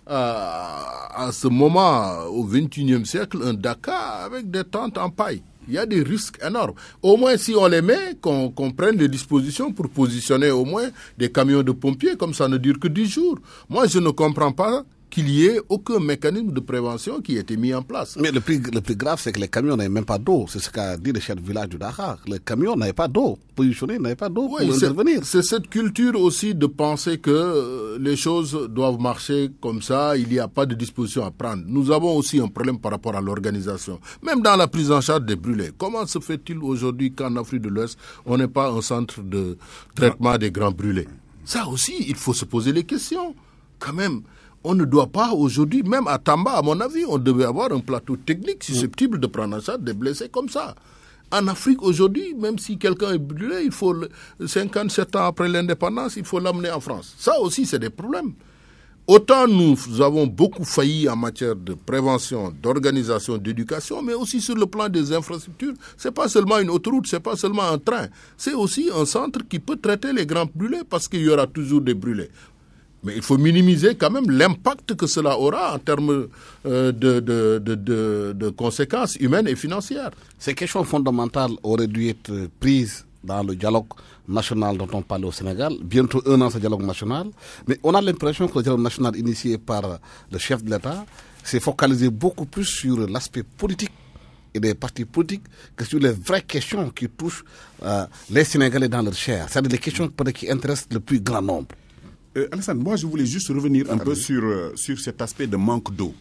à ce moment, au XXIe siècle, un Dakar avec des tentes en paille. Il y a des risques énormes. Au moins, si on les met, qu'on prenne les dispositions pour positionner au moins des camions de pompiers, comme ça ne dure que 10 jours. Moi, je ne comprends pas qu'il y ait aucun mécanisme de prévention qui ait été mis en place. Mais le plus grave, c'est que les camions n'avaient même pas d'eau. C'est ce qu'a dit le chef de village du Dakar. Les camions n'avaient pas d'eau. Positionnés, n'avaient pas d'eau pour intervenir. C'est cette culture aussi de penser que les choses doivent marcher comme ça, il n'y a pas de disposition à prendre. Nous avons aussi un problème par rapport à l'organisation. Même dans la prise en charge des brûlés. Comment se fait-il aujourd'hui qu'en Afrique de l'Ouest, on n'ait pas un centre de traitement des grands brûlés? Ça aussi, il faut se poser les questions. Quand même. On ne doit pas aujourd'hui, même à Tamba, à mon avis, on devait avoir un plateau technique susceptible de prendre en charge des blessés comme ça. En Afrique aujourd'hui, même si quelqu'un est brûlé, il faut 57 ans après l'indépendance, il faut l'amener en France. Ça aussi, c'est des problèmes. Autant nous avons beaucoup failli en matière de prévention, d'organisation, d'éducation, mais aussi sur le plan des infrastructures. C'est pas seulement une autoroute, c'est pas seulement un train. C'est aussi un centre qui peut traiter les grands brûlés parce qu'il y aura toujours des brûlés. Mais il faut minimiser quand même l'impact que cela aura en termes de conséquences humaines et financières. Ces questions fondamentales auraient dû être prises dans le dialogue national dont on parle au Sénégal. Bientôt 1 an ce dialogue national. Mais on a l'impression que le dialogue national initié par le chef de l'État s'est focalisé beaucoup plus sur l'aspect politique et des partis politiques que sur les vraies questions qui touchent les Sénégalais dans leur chair. C'est-à-dire les questions qui intéressent le plus grand nombre. Alassane, moi je voulais juste revenir un peu sur cet aspect de manque d'eau.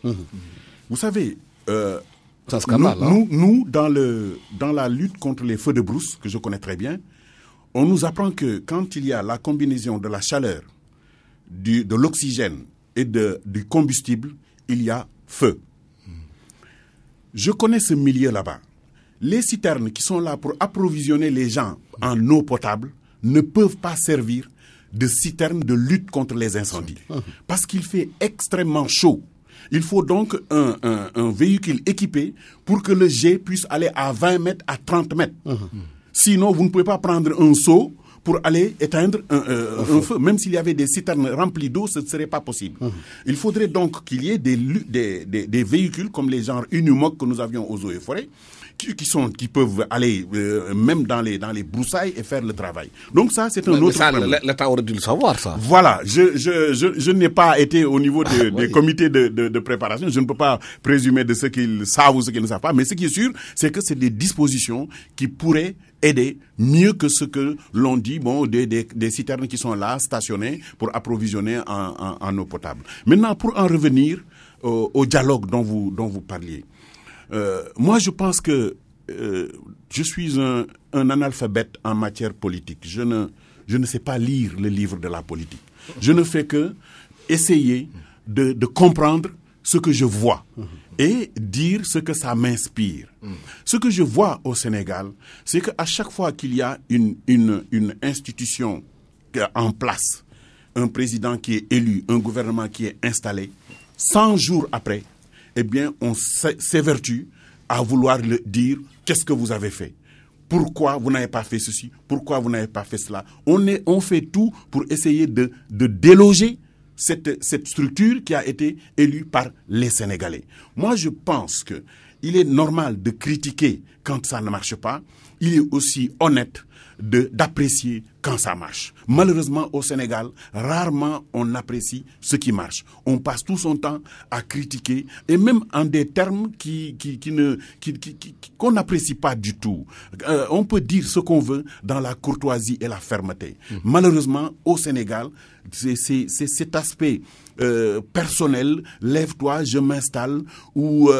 Vous savez, nous dans la lutte contre les feux de brousse, que je connais très bien, on nous apprend que quand il y a la combinaison de la chaleur, de l'oxygène et du combustible, il y a feu. Je connais ce milieu là-bas. Les citernes qui sont là pour approvisionner les gens en eau potable ne peuvent pas servir de citernes de lutte contre les incendies. Parce qu'il fait extrêmement chaud. Il faut donc un véhicule équipé pour que le jet puisse aller à 20 mètres, à 30 mètres. Sinon, vous ne pouvez pas prendre un seau pour aller éteindre un feu. Même s'il y avait des citernes remplies d'eau, ce ne serait pas possible. Il faudrait donc qu'il y ait des véhicules comme les genres Unimog que nous avions aux eaux et forêts, qui peuvent aller même dans les broussailles et faire le travail. Donc ça, c'est un autre problème. L'État aurait dû le savoir, ça. Voilà. Je n'ai pas été au niveau des comités de préparation. Je ne peux pas présumer de ce qu'ils savent ou ce qu'ils ne savent pas. Mais ce qui est sûr, c'est que c'est des dispositions qui pourraient aider mieux que ce que l'on dit, des citernes qui sont là, stationnées, pour approvisionner en eau potable. Maintenant, pour en revenir au dialogue dont vous parliez. Moi, je pense que je suis un analphabète en matière politique. Je ne sais pas lire le livre de la politique. Je ne fais que essayer de comprendre ce que je vois et dire ce que ça m'inspire. Ce que je vois au Sénégal, c'est qu'à chaque fois qu'il y a une institution en place, un président qui est élu, un gouvernement qui est installé, 100 jours après, eh bien, on s'évertue à vouloir le dire qu'est-ce que vous avez fait. Pourquoi vous n'avez pas fait ceci? Pourquoi vous n'avez pas fait cela? On fait tout pour essayer de déloger cette structure qui a été élue par les Sénégalais. Moi, je pense qu'il est normal de critiquer quand ça ne marche pas. Il est aussi honnête d'apprécier quand ça marche. Malheureusement, au Sénégal, rarement on apprécie ce qui marche. On passe tout son temps à critiquer, et même en des termes qu'on n'apprécie pas du tout. On peut dire ce qu'on veut dans la courtoisie et la fermeté. Malheureusement, au Sénégal, c'est cet aspect personnel, lève-toi, je m'installe, ou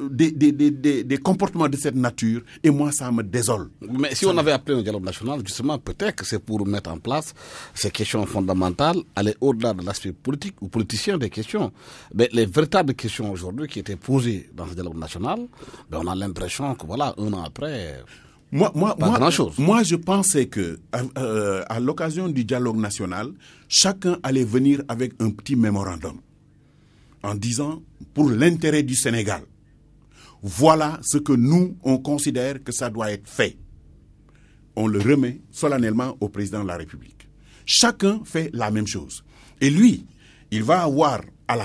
des comportements de cette nature, et moi ça me désole. Mais si on avait appelé un dialogue national, justement, peut-être que c'est pour mettre en place ces questions fondamentales, aller au-delà de l'aspect politique ou politicien des questions. Mais les véritables questions aujourd'hui qui étaient posées dans ce dialogue national, on a l'impression que voilà, 1 an après... Moi, je pensais que à l'occasion du dialogue national, chacun allait venir avec un petit mémorandum. en disant pour l'intérêt du Sénégal, voilà ce que nous, on considère que ça doit être fait. On le remet solennellement au président de la République. Chacun fait la même chose. Et lui, il va avoir, à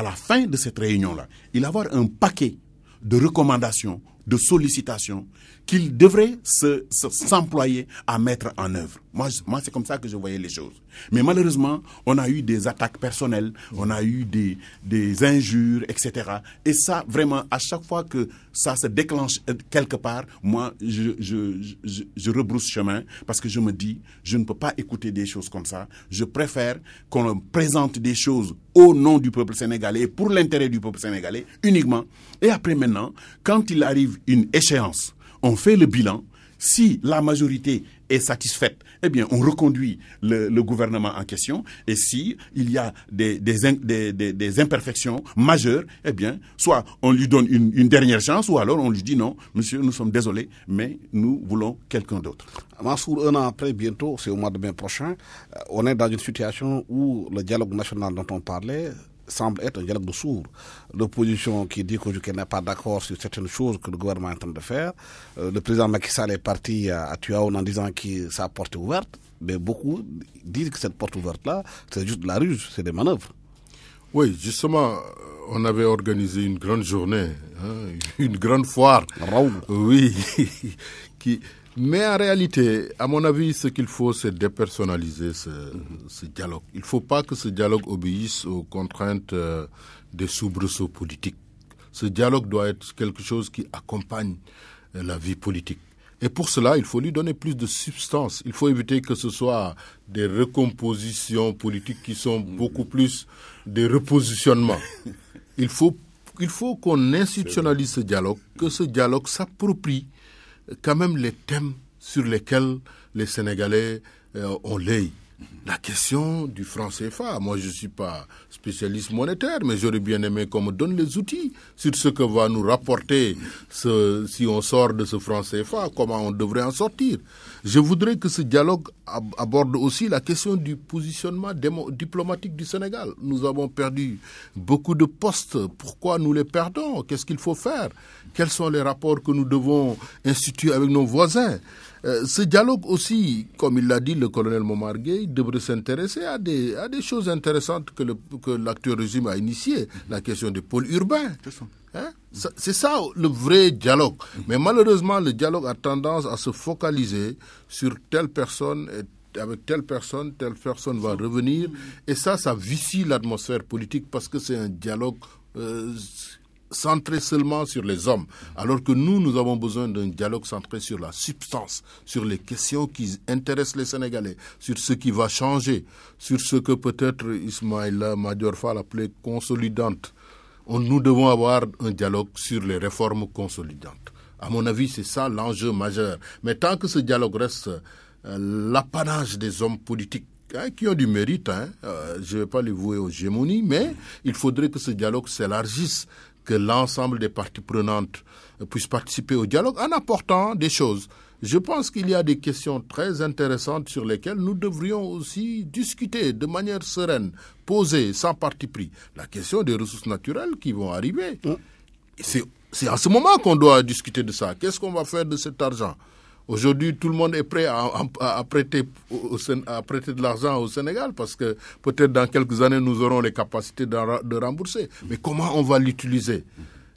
la fin de cette réunion-là, il va avoir un paquet de recommandations, de sollicitations qu'il devrait s'employer à mettre en œuvre. Moi, c'est comme ça que je voyais les choses. Mais malheureusement, on a eu des attaques personnelles, on a eu des injures, etc. Et ça, vraiment, à chaque fois que ça se déclenche quelque part, moi, je rebrousse chemin parce que je me dis, je ne peux pas écouter des choses comme ça. Je préfère qu'on présente des choses au nom du peuple sénégalais et pour l'intérêt du peuple sénégalais uniquement. Et après maintenant, quand il arrive une échéance, on fait le bilan. Si la majorité est satisfaite, eh bien, on reconduit le gouvernement en question. Et si il y a des imperfections majeures, eh bien, soit on lui donne une dernière chance, ou alors on lui dit non, monsieur, nous sommes désolés, mais nous voulons quelqu'un d'autre. Mansour, un an après, bientôt, c'est au mois de mai prochain, on est dans une situation où le dialogue national dont on parlait semble être un dialogue de sourds. L'opposition qui dit qu'elle n'est pas d'accord sur certaines choses que le gouvernement est en train de faire. Le président Macky Sall est parti à Tuaoun en disant que sa porte est ouverte, mais beaucoup disent que cette porte ouverte-là, c'est juste de la ruse, c'est des manœuvres. Oui, justement, on avait organisé une grande journée, une grande foire. Raoul. Oui, mais en réalité, à mon avis, ce qu'il faut, c'est dépersonnaliser ce dialogue. Il ne faut pas que ce dialogue obéisse aux contraintes des soubresauts politiques. Ce dialogue doit être quelque chose qui accompagne la vie politique. Et pour cela, il faut lui donner plus de substance. Il faut éviter que ce soit des recompositions politiques qui sont beaucoup plus des repositionnements. Il faut qu'on institutionnalise ce dialogue, que ce dialogue s'approprie quand même les thèmes sur lesquels les Sénégalais ont l'œil. La question du franc CFA, moi je ne suis pas spécialiste monétaire, mais j'aurais bien aimé qu'on me donne les outils sur ce que va nous rapporter si on sort de ce franc CFA, comment on devrait en sortir. Je voudrais que ce dialogue aborde aussi la question du positionnement diplomatique du Sénégal. Nous avons perdu beaucoup de postes. Pourquoi nous les perdons? Qu'est-ce qu'il faut faire? Quels sont les rapports que nous devons instituer avec nos voisins? Ce dialogue aussi, comme il l'a dit le colonel Momar Gueye, devrait s'intéresser à des choses intéressantes que l'actuel régime a initiées. La question des pôles urbains. C'est ça le vrai dialogue. Mais malheureusement, le dialogue a tendance à se focaliser sur telle personne et avec telle personne va revenir. Et ça vicie l'atmosphère politique parce que c'est un dialogue centré seulement sur les hommes. Alors que nous avons besoin d'un dialogue centré sur la substance, sur les questions qui intéressent les Sénégalais, sur ce qui va changer, sur ce que peut-être Ismaïla Madior Fall appelait consolidante. Nous devons avoir un dialogue sur les réformes consolidantes. À mon avis, c'est ça l'enjeu majeur. Mais tant que ce dialogue reste l'apanage des hommes politiques, qui ont du mérite, je ne vais pas les vouer aux gémonies, mais il faudrait que ce dialogue s'élargisse, que l'ensemble des parties prenantes puissent participer au dialogue en apportant des choses. Je pense qu'il y a des questions très intéressantes sur lesquelles nous devrions aussi discuter de manière sereine, posée, sans parti pris. La question des ressources naturelles qui vont arriver. C'est à ce moment qu'on doit discuter de ça. Qu'est-ce qu'on va faire de cet argent? Aujourd'hui, tout le monde est prêt à prêter de l'argent au Sénégal parce que peut-être dans quelques années, nous aurons les capacités de rembourser. Mais comment on va l'utiliser?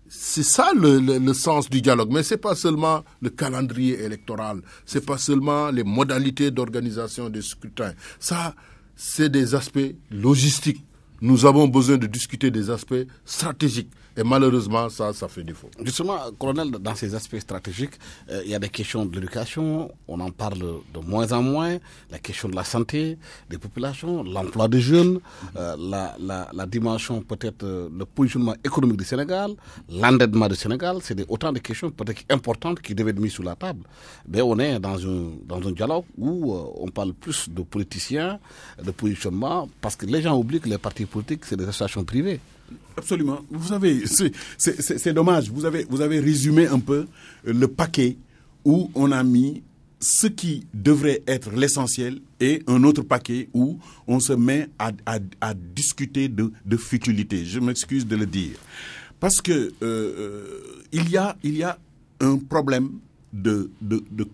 C'est ça le sens du dialogue. Mais ce n'est pas seulement le calendrier électoral, ce n'est pas seulement les modalités d'organisation des scrutins. Ça, c'est des aspects logistiques. Nous avons besoin de discuter des aspects stratégiques. Et malheureusement, ça fait défaut. Justement, colonel, dans ces aspects stratégiques, il y a des questions de l'éducation, on en parle de moins en moins, la question de la santé des populations, l'emploi des jeunes, la dimension peut-être, le positionnement économique du Sénégal, l'endettement du Sénégal, c'est autant de questions peut-être importantes qui devaient être mises sur la table. Mais on est dans un dialogue où on parle plus de politiciens, de positionnement, parce que les gens oublient que les partis politiques, c'est des associations privées. Absolument. Vous savez, c'est dommage. Vous avez résumé un peu le paquet où on a mis ce qui devrait être l'essentiel et un autre paquet où on se met à discuter de futilité. Je m'excuse de le dire. Parce que il y a un problème de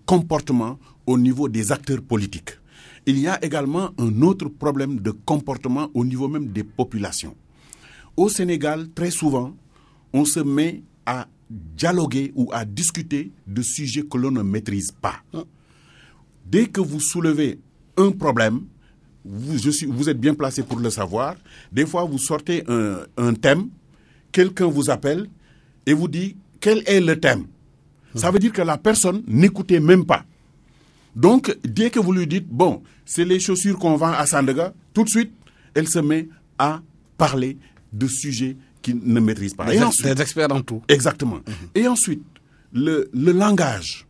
comportement au niveau des acteurs politiques. Il y a également un autre problème de comportement au niveau même des populations. Au Sénégal, très souvent, on se met à dialoguer ou à discuter de sujets que l'on ne maîtrise pas. Dès que vous soulevez un problème, vous êtes bien placé pour le savoir, des fois vous sortez un thème, quelqu'un vous appelle et vous dit quel est le thème. Ça veut dire que la personne n'écoutait même pas. Donc, dès que vous lui dites, bon, c'est les chaussures qu'on vend à Sandaga, tout de suite, elle se met à parler de sujets qu'il ne maîtrise pas. Des experts en tout. Exactement. Et ensuite, le langage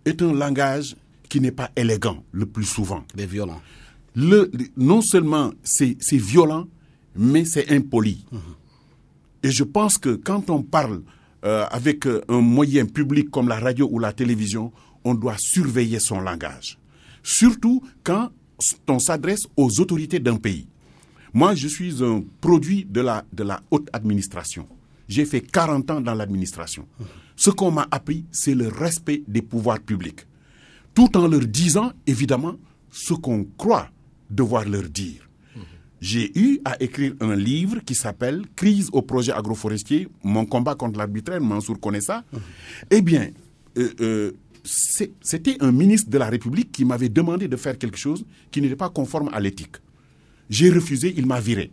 est un langage qui n'est pas élégant le plus souvent. Des violents. Non seulement c'est violent, mais c'est impoli. Et je pense que quand on parle avec un moyen public comme la radio ou la télévision, on doit surveiller son langage. Surtout quand on s'adresse aux autorités d'un pays. Moi, je suis un produit de la haute administration. J'ai fait 40 ans dans l'administration. Ce qu'on m'a appris, c'est le respect des pouvoirs publics. Tout en leur disant, évidemment, ce qu'on croit devoir leur dire. J'ai eu à écrire un livre qui s'appelle « Crise au projet agroforestier, mon combat contre l'arbitraire », Mansour connaît ça. Eh bien, c'était un ministre de la République qui m'avait demandé de faire quelque chose qui n'était pas conforme à l'éthique. J'ai refusé, il m'a viré.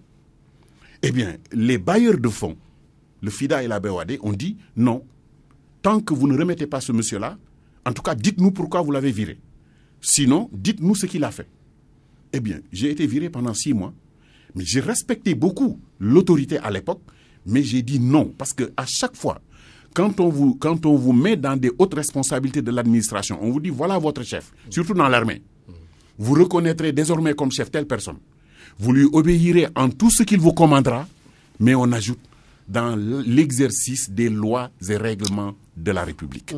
Eh bien, les bailleurs de fonds, le FIDA et la BOAD, ont dit non, tant que vous ne remettez pas ce monsieur-là, en tout cas, dites-nous pourquoi vous l'avez viré. Sinon, dites-nous ce qu'il a fait. Eh bien, j'ai été viré pendant 6 mois, mais j'ai respecté beaucoup l'autorité à l'époque, mais j'ai dit non, parce qu'à chaque fois, quand on vous met dans des hautes responsabilités de l'administration, on vous dit voilà votre chef, surtout dans l'armée. Vous reconnaîtrez désormais comme chef telle personne. Vous lui obéirez en tout ce qu'il vous commandera, mais on ajoute dans l'exercice des lois et règlements de la République.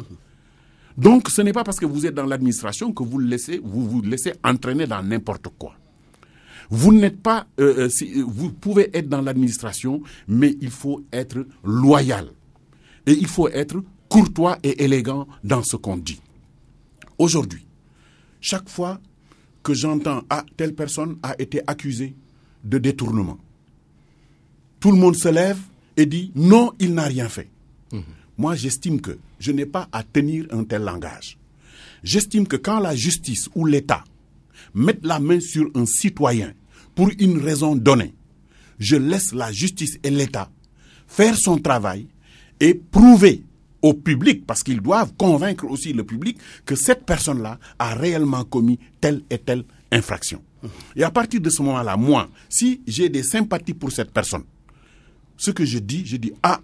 Donc, ce n'est pas parce que vous êtes dans l'administration que vous vous laissez entraîner dans n'importe quoi. Vous n'êtes pas, vous pouvez être dans l'administration, mais il faut être loyal. Et il faut être courtois et élégant dans ce qu'on dit. Aujourd'hui, chaque fois que j'entends « Ah, telle personne a été accusée de détournement », tout le monde se lève et dit « Non, il n'a rien fait ». Moi, j'estime que je n'ai pas à tenir un tel langage. J'estime que quand la justice ou l'État mettent la main sur un citoyen pour une raison donnée, je laisse la justice et l'État faire son travail et prouver au public, parce qu'ils doivent convaincre aussi le public, que cette personne-là a réellement commis telle et telle infraction. Et à partir de ce moment-là, moi, si j'ai des sympathies pour cette personne, ce que je dis, ah,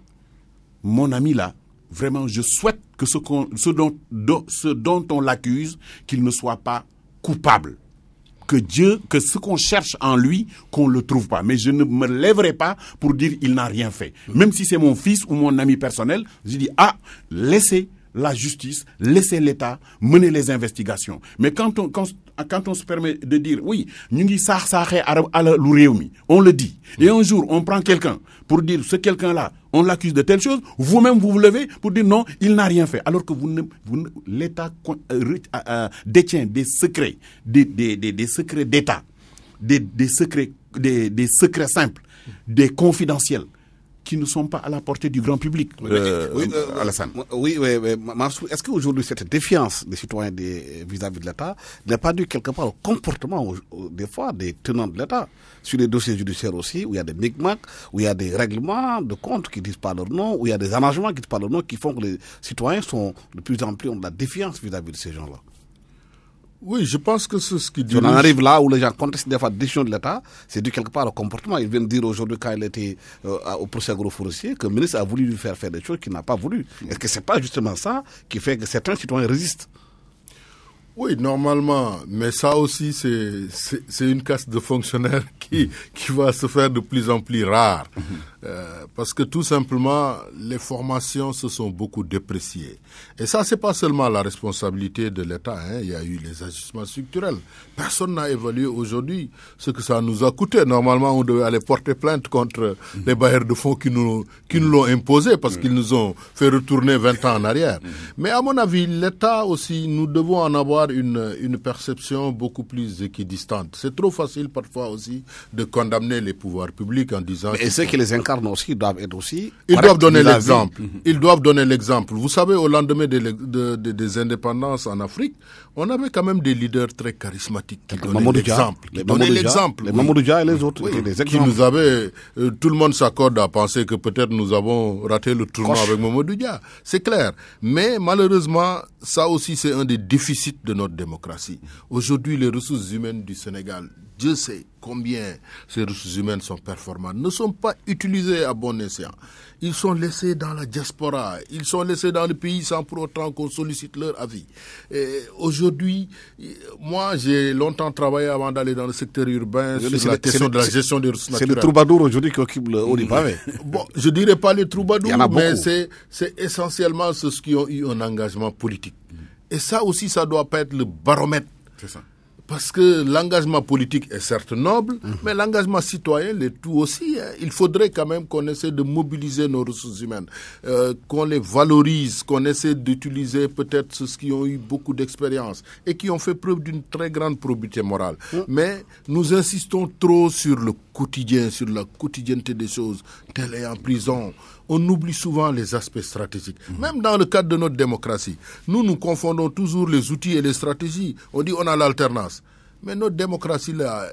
mon ami là, vraiment, je souhaite que ce dont on l'accuse, qu'il ne soit pas coupable. Que ce qu'on cherche en lui, qu'on ne le trouve pas. Mais je ne me lèverai pas pour dire il n'a rien fait. Même si c'est mon fils ou mon ami personnel, je dis, ah, laissez la justice, laissez l'État mener les investigations. Mais quand on se permet de dire, oui, on le dit. Et un jour, on prend quelqu'un pour dire, ce quelqu'un-là, on l'accuse de telle chose, vous-même vous vous levez pour dire non, il n'a rien fait. Alors que l'État détient des secrets, des secrets d'État, des secrets simples, des confidentiels, qui ne sont pas à la portée du grand public, Alassane. Oui, Mansour, est-ce qu'aujourd'hui, cette défiance des citoyens vis-à-vis de l'État n'est pas due quelque part au comportement, des fois, des tenants de l'État, sur les dossiers judiciaires aussi, où il y a des micmacs, où il y a des règlements de compte qui ne disent pas leur nom, où il y a des arrangements qui ne disent pas leur nom, qui font que les citoyens sont de plus en plus ont de la défiance vis-à-vis de ces gens-là? Oui, je pense que c'est ce qui dit. On en arrive là où les gens contestent des fois la décision de l'État, c'est dû quelque part au comportement. Il vient de dire aujourd'hui, quand il était au procès agroforestier, que le ministre a voulu lui faire des choses qu'il n'a pas voulu. Est-ce que c'est pas justement ça qui fait que certains citoyens résistent? Oui, normalement, mais ça aussi, c'est une caste de fonctionnaires qui va se faire de plus en plus rare. Parce que tout simplement, les formations se sont beaucoup dépréciées. Et ça, c'est pas seulement la responsabilité de l'État. Il y a eu les ajustements structurels. Personne n'a évalué aujourd'hui ce que ça nous a coûté. Normalement, on devait aller porter plainte contre les bailleurs de fonds qui nous l'ont imposé parce qu'ils nous ont fait retourner 20 ans en arrière. Mais à mon avis, l'État aussi, nous devons en avoir une perception beaucoup plus équidistante. C'est trop facile parfois aussi de condamner les pouvoirs publics en disant... Et ceux qui les incarnent aussi doivent être aussi... Ils doivent donner l'exemple. Ils doivent donner l'exemple. Vous savez, au lendemain des indépendances en Afrique, on avait quand même des leaders très charismatiques qui donnaient l'exemple. Les Mamadou Dia et les autres. Oui, qui nous avaient... tout le monde s'accorde à penser que peut-être nous avons raté le tournoi avec Mamadou Dia. C'est clair. Mais malheureusement, ça aussi c'est un des déficits de notre démocratie. Aujourd'hui, les ressources humaines du Sénégal, Dieu sait combien ces ressources humaines sont performantes, ne sont pas utilisées à bon escient. Ils sont laissés dans la diaspora, ils sont laissés dans le pays sans pour autant qu'on sollicite leur avis. Aujourd'hui, moi j'ai longtemps travaillé avant d'aller dans le secteur urbain sur la question de la gestion des ressources naturelles. C'est le troubadour aujourd'hui qui occupe le haut du pavé. Bon, je dirais pas les troubadours, mais c'est essentiellement ceux qui ont eu un engagement politique. Et ça aussi, ça doit pas être le baromètre. C'est ça. Parce que l'engagement politique est certes noble, mais l'engagement citoyen l'est tout aussi. Il faudrait quand même qu'on essaie de mobiliser nos ressources humaines, qu'on les valorise, qu'on essaie d'utiliser peut-être ceux qui ont eu beaucoup d'expérience et qui ont fait preuve d'une très grande probité morale. Mais nous insistons trop sur le quotidien, sur la quotidienneté des choses. Tel est en prison. On oublie souvent les aspects stratégiques. Même dans le cadre de notre démocratie, nous confondons toujours les outils et les stratégies. On dit on a l'alternance. Mais notre démocratie là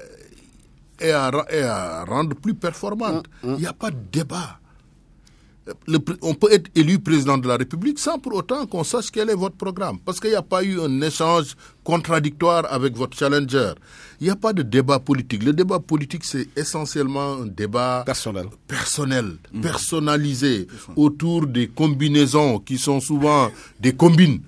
est à rendre plus performante. Il n'y a pas de débat. On peut être élu président de la République sans pour autant qu'on sache quel est votre programme. Parce qu'il n'y a pas eu un échange contradictoire avec votre challenger. Il n'y a pas de débat politique. Le débat politique, c'est essentiellement un débat personnalisé, autour des combinaisons qui sont souvent des combines.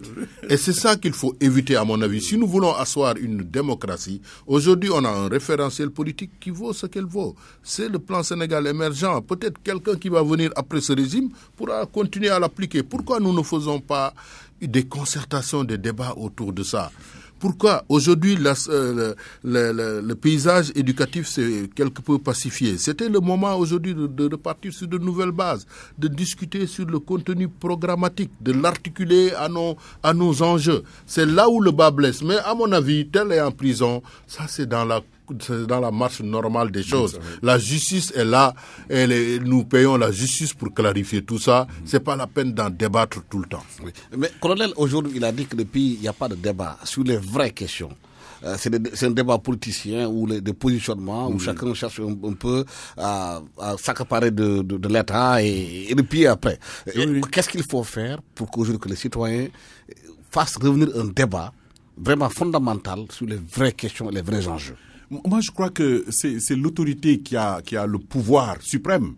Et c'est ça qu'il faut éviter, à mon avis. Si nous voulons asseoir une démocratie, aujourd'hui, on a un référentiel politique qui vaut ce qu'elle vaut. C'est le plan Sénégal émergent. Peut-être quelqu'un qui va venir après ce régime pourra continuer à l'appliquer. Pourquoi nous ne faisons pas des concertations, des débats autour de ça? Pourquoi aujourd'hui le paysage éducatif s'est quelque peu pacifié? C'était le moment aujourd'hui de repartir sur de nouvelles bases, de discuter sur le contenu programmatique, de l'articuler à nos enjeux. C'est là où le bas blesse. Mais à mon avis, tel est en prison, ça c'est dans la marche normale des choses. La justice est là, nous payons la justice pour clarifier tout ça. C'est pas la peine d'en débattre tout le temps. Oui. Mais colonel, aujourd'hui, il a dit que depuis, il n'y a pas de débat sur les vraies questions. C'est un débat politicien ou des positionnements où chacun cherche un peu à s'accaparer de l'État et de pied après. Qu'est-ce qu'il faut faire pour qu'aujourd'hui que les citoyens fassent revenir un débat vraiment fondamental sur les vraies questions et les vrais enjeux? Moi, je crois que c'est l'autorité qui a le pouvoir suprême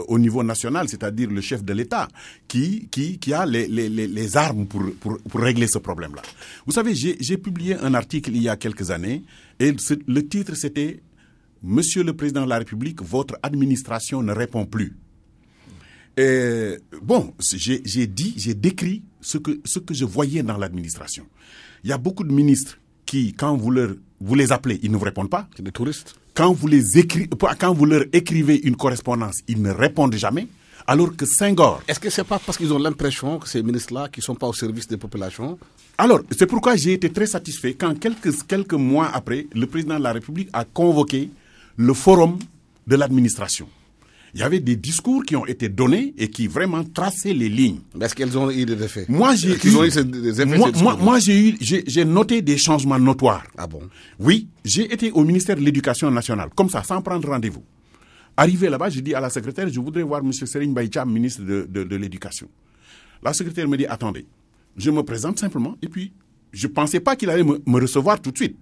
au niveau national, c'est-à-dire le chef de l'État, qui a les armes pour régler ce problème-là. Vous savez, j'ai publié un article il y a quelques années et le titre c'était « Monsieur le Président de la République, votre administration ne répond plus ». Bon, j'ai décrit ce que je voyais dans l'administration. Il y a beaucoup de ministres qui, quand vous les appelez, ils ne vous répondent pas. C'est des touristes. Quand vous leur écrivez une correspondance, ils ne répondent jamais. Alors que Senghor... Est-ce que c'est pas parce qu'ils ont l'impression que ces ministres-là, qui ne sont pas au service des populations? Alors, c'est pourquoi j'ai été très satisfait quand quelques mois après, le président de la République a convoqué le forum de l'administration. Il y avait des discours qui ont été donnés et qui vraiment traçaient les lignes. Mais est-ce qu'elles ont eu des effets? Moi, j'ai noté des changements notoires. Ah bon? Oui, j'ai été au ministère de l'Éducation nationale, comme ça, sans prendre rendez-vous. Arrivé là-bas, j'ai dit à la secrétaire, je voudrais voir M. Serigne Mbaye Thiam, ministre de l'Éducation. La secrétaire me dit, attendez, je me présente simplement, et puis, je ne pensais pas qu'il allait me recevoir tout de suite.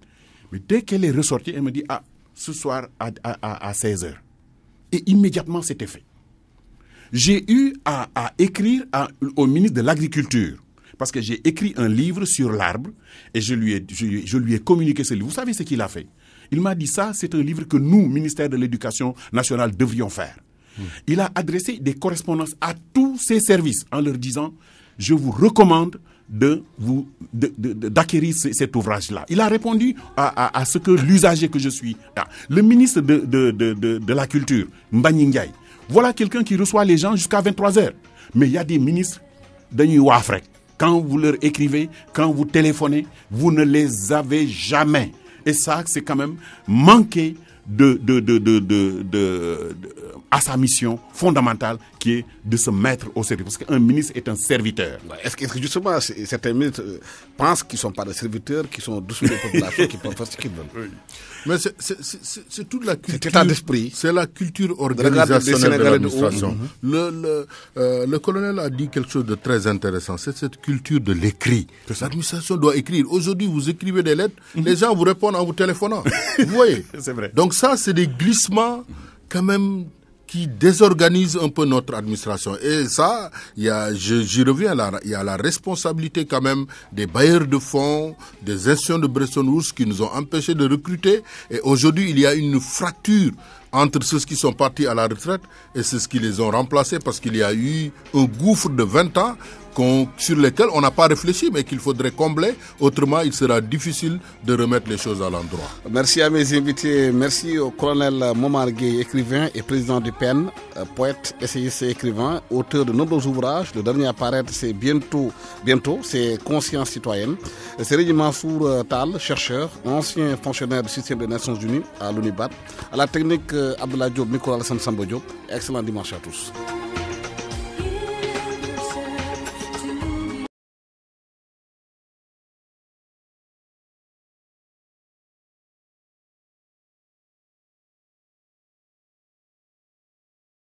Mais dès qu'elle est ressortie, elle me dit, ce soir à 16h. Et immédiatement, c'était fait. J'ai eu à écrire au ministre de l'Agriculture, parce que j'ai écrit un livre sur l'arbre, et je lui ai communiqué ce livre. Vous savez ce qu'il a fait? Il m'a dit ça, c'est un livre que nous, ministère de l'Éducation nationale, devrions faire. Il a adressé des correspondances à tous ses services en leur disant « Je vous recommande d'acquérir cet ouvrage-là ». Il a répondu à ce que l'usager que je suis. Le ministre de la Culture, Mbagnick Ndiaye, voilà quelqu'un qui reçoit les gens jusqu'à 23h. Mais il y a des ministres de Wafrek. Quand vous leur écrivez, quand vous téléphonez, vous ne les avez jamais. Et ça, c'est quand même manquer à sa mission fondamentale qui est de se mettre au service. Parce qu'un ministre est un serviteur. Est-ce que justement certains ministres pensent qu'ils ne sont pas des serviteurs, qu'ils sont dessous des populations, qui peuvent faire ce qu'ils veulent? Oui. Mais c'est toute la culture. Cet état d'esprit. C'est la culture organisationnelle de l'administration. Le colonel a dit quelque chose de très intéressant. C'est cette culture de l'écrit. L'administration doit écrire. Aujourd'hui, vous écrivez des lettres, les gens vous répondent en vous téléphonant. Vous voyez? C'est vrai. Donc ça, c'est des glissements quand même qui désorganise un peu notre administration. Et ça, j'y reviens là, il y a la responsabilité quand même des bailleurs de fonds, des institutions de Bretton Woods qui nous ont empêchés de recruter. Et aujourd'hui, il y a une fracture entre ceux qui sont partis à la retraite et ceux qui les ont remplacés parce qu'il y a eu un gouffre de 20 ans sur lesquels on n'a pas réfléchi, mais qu'il faudrait combler. Autrement, il sera difficile de remettre les choses à l'endroit. Merci à mes invités. Merci au colonel Momar Gueye, écrivain et président du PEN, poète, essayiste et écrivain, auteur de nombreux ouvrages. Le dernier à paraître, c'est bientôt, c'est Conscience citoyenne. C'est Régis Mansour Tal, chercheur, ancien fonctionnaire du système des Nations Unies à l'UNIBAT. À la technique, Abdoulaye Diop, Mikola Alassane Sambo Diop. Excellent dimanche à tous.